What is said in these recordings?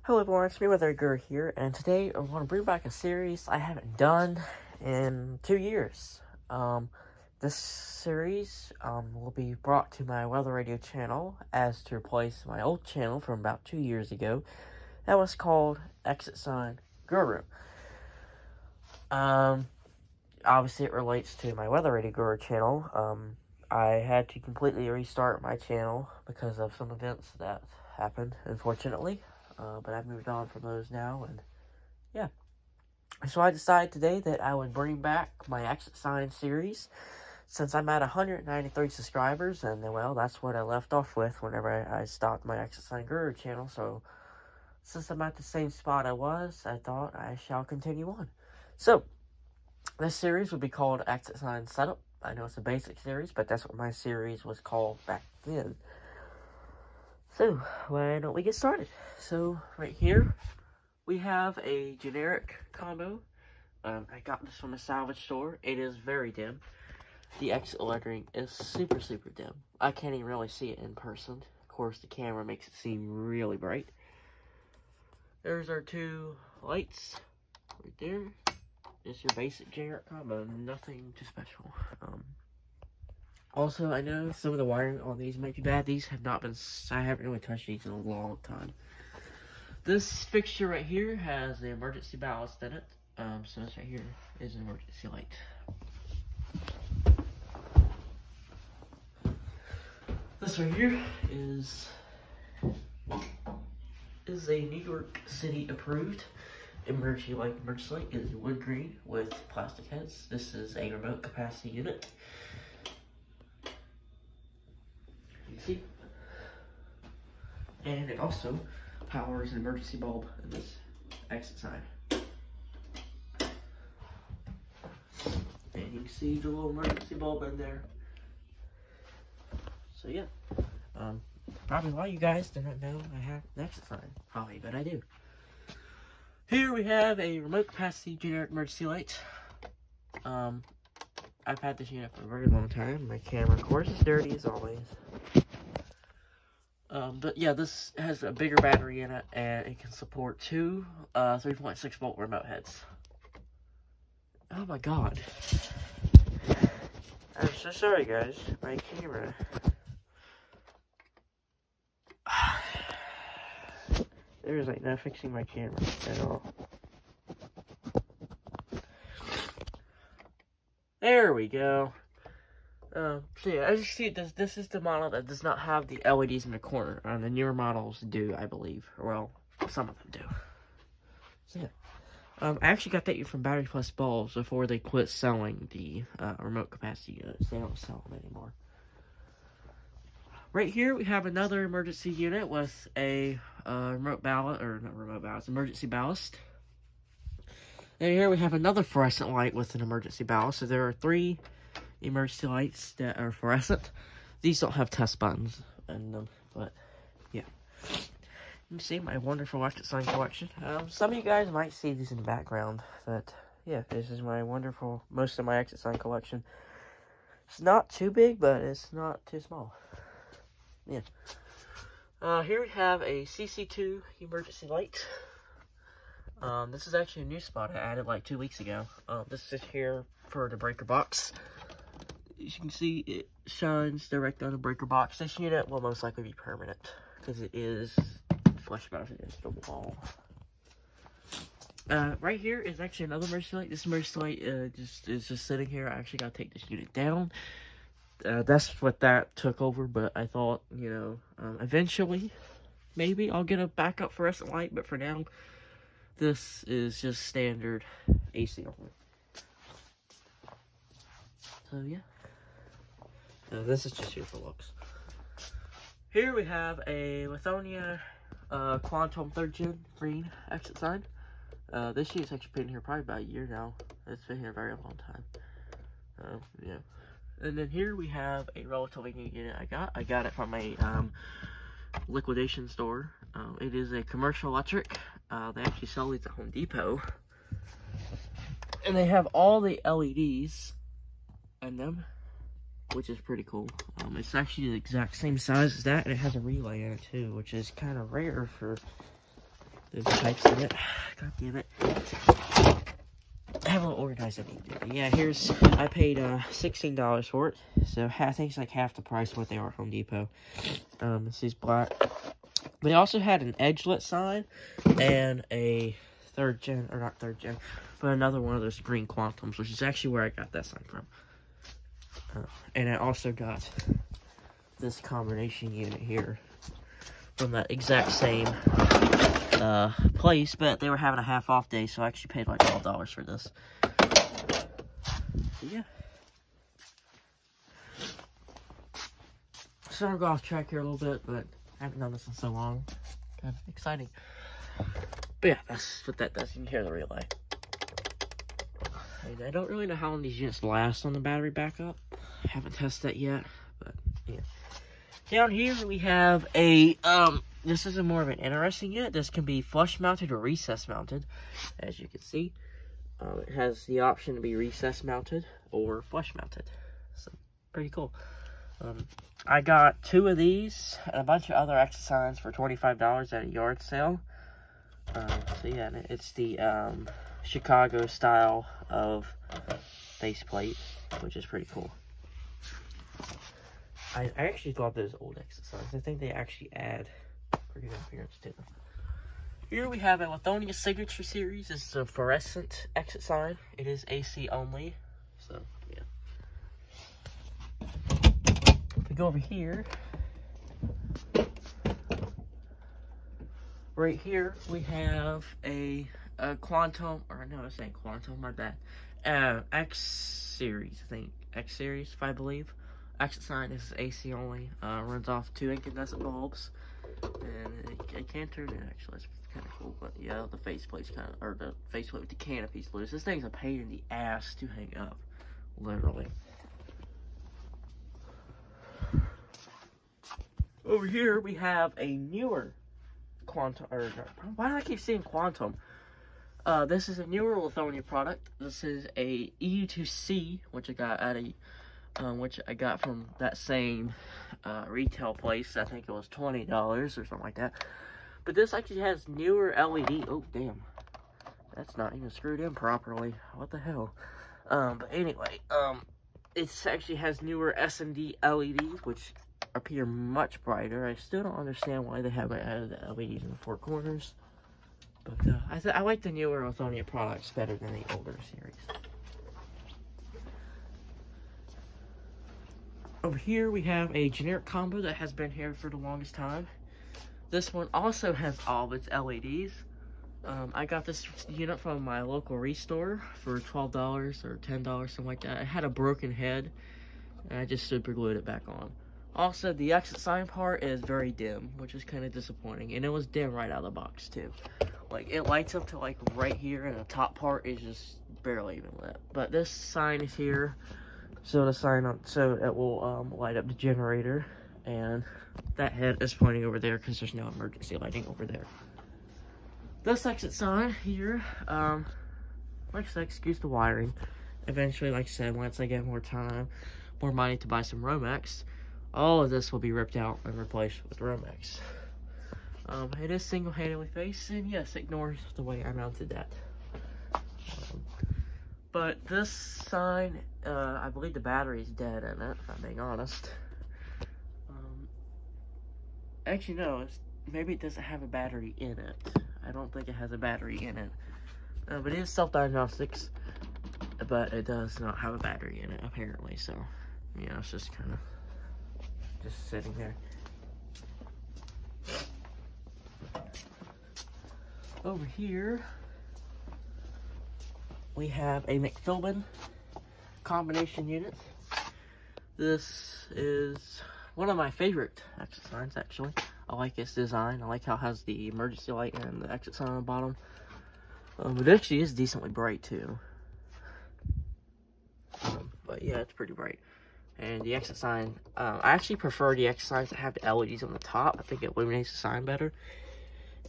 Hello everyone, it's me WeatherGuru here, and today I want to bring back a series I haven't done in 2 years. This series will be brought to my Weather Radio channel as to replace my old channel from about 2 years ago. That was called Exit Sign Guru. Obviously it relates to my Weather Radio Guru channel. I had to completely restart my channel because of some events that happened, unfortunately. But I've moved on from those now, and yeah. So I decided today that I would bring back my Exit Sign series, since I'm at 193 subscribers, and well, that's what I left off with whenever I stopped my Exit Sign Guru channel. So since I'm at the same spot I was, I thought I shall continue on. So this series would be called Exit Sign Setup. I know it's a basic series, but that's what my series was called back then. So, why don't we get started? So, right here, we have a generic combo. I got this from a salvage store. It is very dim. The exit lettering is super dim. I can't even really see it in person. Of course, the camera makes it seem really bright. There's our two lights right there. It's your basic generic combo, nothing too special. Also, I know some of the wiring on these might be bad. These have not been, I haven't really touched these in a long time. This fixture right here has the emergency ballast in it. So this right here is an emergency light. This right here is a New York City approved emergency light. Emergency light is wood green with plastic heads. This is a remote capacity unit. See? And it also powers an emergency bulb in this exit sign. And you can see the little emergency bulb in there. So yeah, probably a lot of you guys do not know I have an exit sign. Probably, but I do. Here we have a remote capacity generic emergency light. I've had this unit for a very long time. My camera, of course, is dirty as always. But yeah, this has a bigger battery in it, and it can support two 3.6 volt remote heads. Oh my god. I'm so sorry, guys. My camera. There's like no fixing my camera at all. There we go. So yeah, as you see, this is the model that does not have the LEDs in the corner. The newer models do, I believe. Well, some of them do. So yeah. I actually got that from Battery Plus Bulbs before they quit selling the remote capacity units. They don't sell them anymore. Right here, we have another emergency unit with a emergency ballast. And here we have another fluorescent light with an emergency ballast. So there are 3 emergency lights that are fluorescent. These don't have test buttons in them, but yeah. You can see my wonderful exit sign collection. Some of you guys might see these in the background, but yeah, this is my wonderful, most of my exit sign collection. It's not too big, but it's not too small. Yeah. Here we have a CC2 emergency light. This is actually a new spot I added like 2 weeks ago. This is here for the breaker box. As you can see, it shines direct on the breaker box. This unit will most likely be permanent because it is flush mounted against the wall. Right here is actually another emergency light. This emergency light is just sitting here. I actually got to take this unit down. That's what that took over, but I thought, you know, eventually, maybe I'll get a backup fluorescent light, but for now, this is just standard AC only. So yeah. This is just here for looks. Here we have a Lithonia Quantum 3rd Gen green exit sign. This unit's actually been here probably about a year now. It's been here a very long time. Yeah. And then here we have a relatively new unit I got it from a liquidation store. It is a Commercial Electric. They actually sell these at Home Depot. And they have all the LEDs in them, which is pretty cool. It's actually the exact same size as that, and it has a relay in it too, which is kind of rare for There's pipes in it. God damn it. I have a little organized I need to do. Yeah, I paid $16 for it. So I think it's like half the price of what they are at Home Depot. This is black. But they also had an edgelit sign and a third gen, or not third gen, but another one of those green Quantums, which is actually where I got that sign from. And I also got this combination unit here from that exact same place, but they were having a half off day, so I actually paid like $12 for this. So yeah. So I'll go off track here a little bit, but I haven't done this in so long. Kind of exciting. But yeah, that's what that does. You can hear the relay. And I don't really know how long these units last on the battery backup. I haven't tested that yet, but yeah. Down here we have a, this is more of an interesting unit. This can be flush mounted or recess mounted, as you can see. It has the option to be recess mounted or flush mounted. So, pretty cool. I got 2 of these and a bunch of other extra signs for $25 at a yard sale. So yeah, it's the Chicago style of faceplate, which is pretty cool. I actually thought those old exit signs. I think they actually add pretty good appearance to them. Here we have a Lithonia Signature Series. This is a fluorescent exit sign. It is AC only. So, yeah. If we go over here, right here we have a Quantum, or no, it's not Quantum, my bad. X Series, I think. X Series, if I believe. Exit sign is AC only. Runs off 2 incandescent bulbs. And it can turn in, actually. It's kind of cool. But yeah, the faceplate's kind of, or the faceplate with the canopy's loose. This thing's a pain in the ass to hang up. Literally. Over here, we have a newer Quantum, or why do I keep saying Quantum? This is a newer Lithonia product. This is a EU2C, which I got at a, which I got from that same retail place. I think it was $20 or something like that. But this actually has newer LED. Oh, damn. That's not even screwed in properly. What the hell? But anyway, it actually has newer SMD LEDs, which appear much brighter. I still don't understand why they haven't added the LEDs in the 4 corners. But I like the newer Lithonia products better than the older series. Over here we have a generic combo that has been here for the longest time. This one also has all of its LEDs. I got this unit from my local restore for $12 or $10, something like that. It had a broken head, and I just super glued it back on. Also, the exit sign part is very dim, which is kind of disappointing. And it was dim right out of the box, too. Like, it lights up to, like, right here, and the top part is just barely even lit. But this sign is here, so the sign up, so it will light up the generator. And that head is pointing over there because there's no emergency lighting over there. This exit sign here, like I said, excuse the wiring. Eventually, like I said, once I get more time, more money to buy some Romex, all of this will be ripped out and replaced with Romex. It is single-handedly faced, and yes, ignore the way I mounted that. But this sign, I believe the battery's dead in it, if I'm being honest. Actually, no, maybe it doesn't have a battery in it. I don't think it has a battery in it. But it is self-diagnostics, but it does not have a battery in it, apparently, so, you know, it's just kind of just sitting there. Over here, we have a McPhilbin combination unit. This is one of my favorite exit signs, actually. I like its design. I like how it has the emergency light and the exit sign on the bottom. It actually is decently bright, too. But yeah, it's pretty bright. And the exit sign, I actually prefer the exit signs that have the LEDs on the top. I think it illuminates the sign better.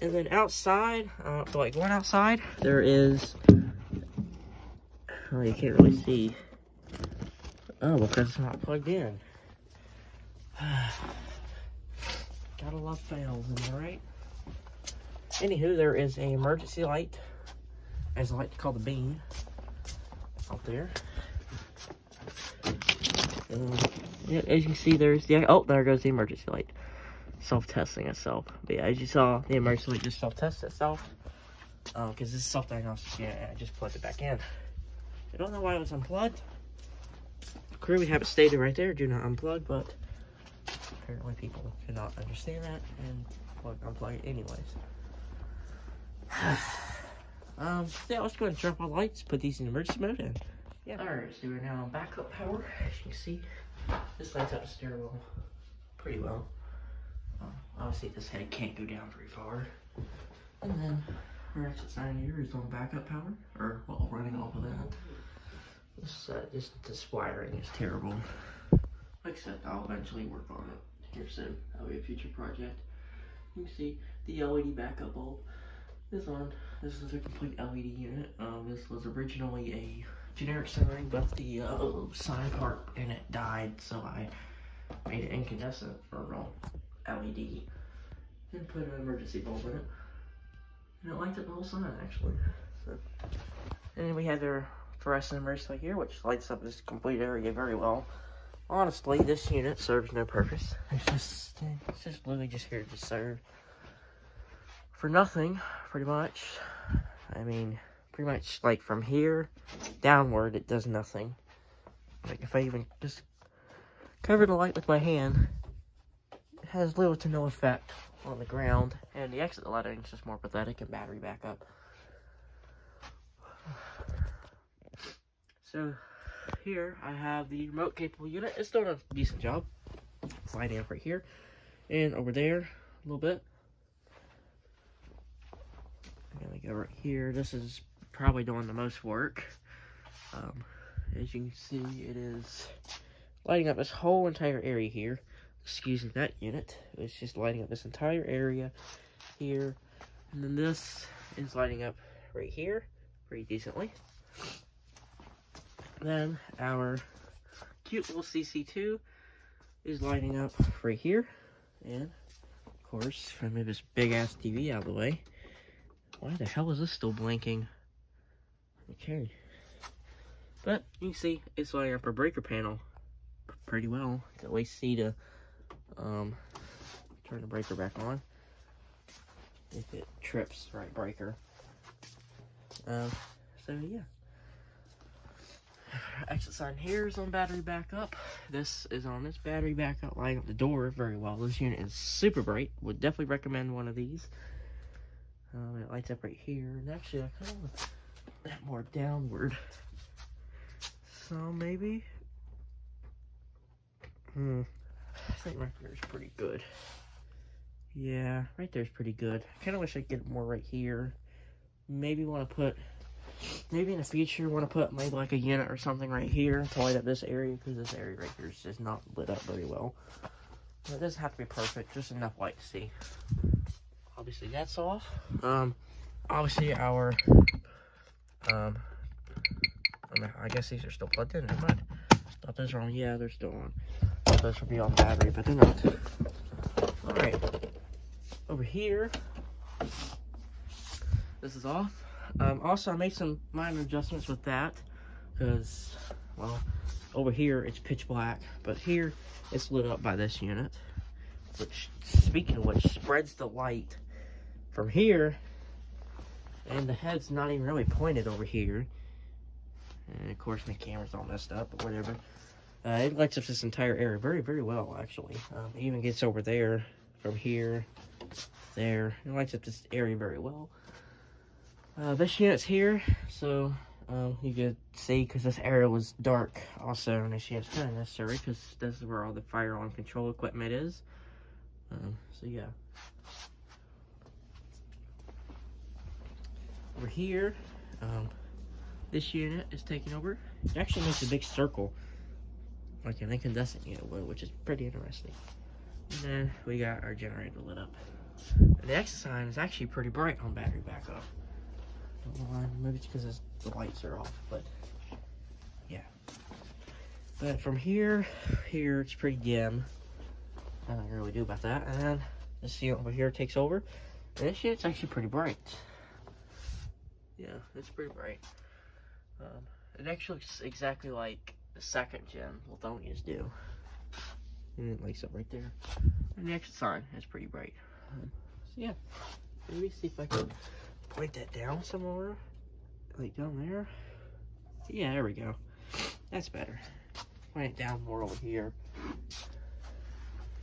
And then outside, so like going outside, there is, oh, you can't really see. Oh, because it's not plugged in. Gotta love fails, am I right? Anywho, there is an emergency light, as I like to call the beam, out there. Yeah, as you can see, there's the, oh, there goes the emergency light, self-testing itself. But yeah, as you saw, the emergency light just self-tests itself, because this is self-diagnosis unit, and I just plugged it back in. I don't know why it was unplugged. Clearly have it stated right there, do not unplug, but apparently people cannot understand that and unplug it anyways. Yeah, let's go ahead and turn off our lights, put these in emergency mode, and yeah. Alright, so we're now on backup power. As you can see, this lights up the stairwell pretty well. Obviously, this head can't go down very far. And then our exit sign here is on backup power, or well, running off of that. This wiring is terrible. Like I said, I'll eventually work on it here soon. That'll be a future project. You can see the LED backup bulb is on. This is a complete LED unit. This was originally a generic sign, but the sign part in it died, so I made it incandescent, or LED, and put an emergency bulb in it. And it lights up the whole sign, actually. So. And then we have their fluorescent emergency light here, which lights up this complete area very well. Honestly, this unit serves no purpose. It's just literally just here to serve for nothing, pretty much. I mean, pretty much like from here downward, it does nothing. Like if I even just cover the light with my hand, it has little to no effect on the ground. And the exit lighting is just more pathetic and battery backup. So here I have the remote capable unit. It's doing a decent job. It's lighting up right here and over there a little bit. I'm gonna go right here. This is probably doing the most work. As you can see, it is lighting up this whole entire area here. Excuse me, that unit. It's just lighting up this entire area here. And then this is lighting up right here pretty decently. Then our cute little CC2 is lighting up right here. And of course, if I move this big ass TV out of the way, why the hell is this still blinking? Okay. But you can see it's lighting up our breaker panel pretty well. You can at least see the turn the breaker back on if it trips the right breaker. So yeah. Exit sign here is on battery backup. This is on this battery backup, lighting up the door very well. This unit is super bright. Would definitely recommend one of these. It lights up right here, and actually I kind of want that more downward. So maybe, I think right there is pretty good. Yeah, right there is pretty good. I kind of wish I could get more right here. Maybe want to put. Maybe in the future, want to put maybe like a unit or something right here to light up this area, because this area right here is just not lit up very well. But it doesn't have to be perfect, just enough light to see. Obviously that's off. Obviously our, I guess these are still plugged in, never mind. Thought those were on, yeah, they're still on. Thought those would be on battery, but they're not. Alright, over here, this is off. Also, I made some minor adjustments with that, because, well, over here it's pitch black, but here it's lit up by this unit, which, speaking of which, spreads the light from here, and the head's not even really pointed over here. And of course, my camera's all messed up, but whatever. It lights up this entire area very, very well, actually. It even gets over there, from here, there. It lights up this area very well. This unit's here, so you could see, because this area was dark also, and this unit's kind of necessary, because this is where all the fire alarm control equipment is. So yeah. Over here, this unit is taking over. It actually makes a big circle, like an incandescent unit would, which is pretty interesting. And then we got our generator lit up. And the exit sign is actually pretty bright on battery backup. Maybe it's because the lights are off, but yeah. But from here it's pretty dim. Nothing I can really do about that. And then this unit over here takes over. And this unit's actually pretty bright. Yeah, it's pretty bright. It actually looks exactly like the 2nd gen Lithonias do. And it lights up right there. And the exit sign is pretty bright. So yeah, maybe see if I can point that down somewhere. Like down there. Yeah, there we go. That's better. Point it down more over here.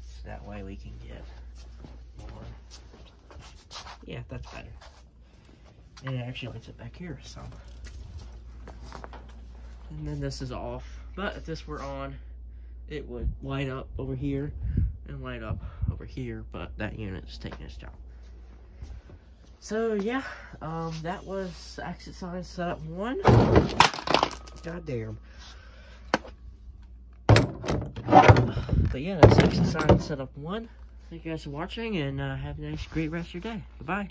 So that way we can get more. Yeah, that's better. And it actually lights up back here, so. And then this is off. But if this were on, it would light up over here and light up over here, but that unit is taking its job. So yeah, that was exit sign setup 1. God damn. But yeah, that's exit sign setup 1. Thank you guys for watching, and have a nice, great rest of your day. Bye-bye.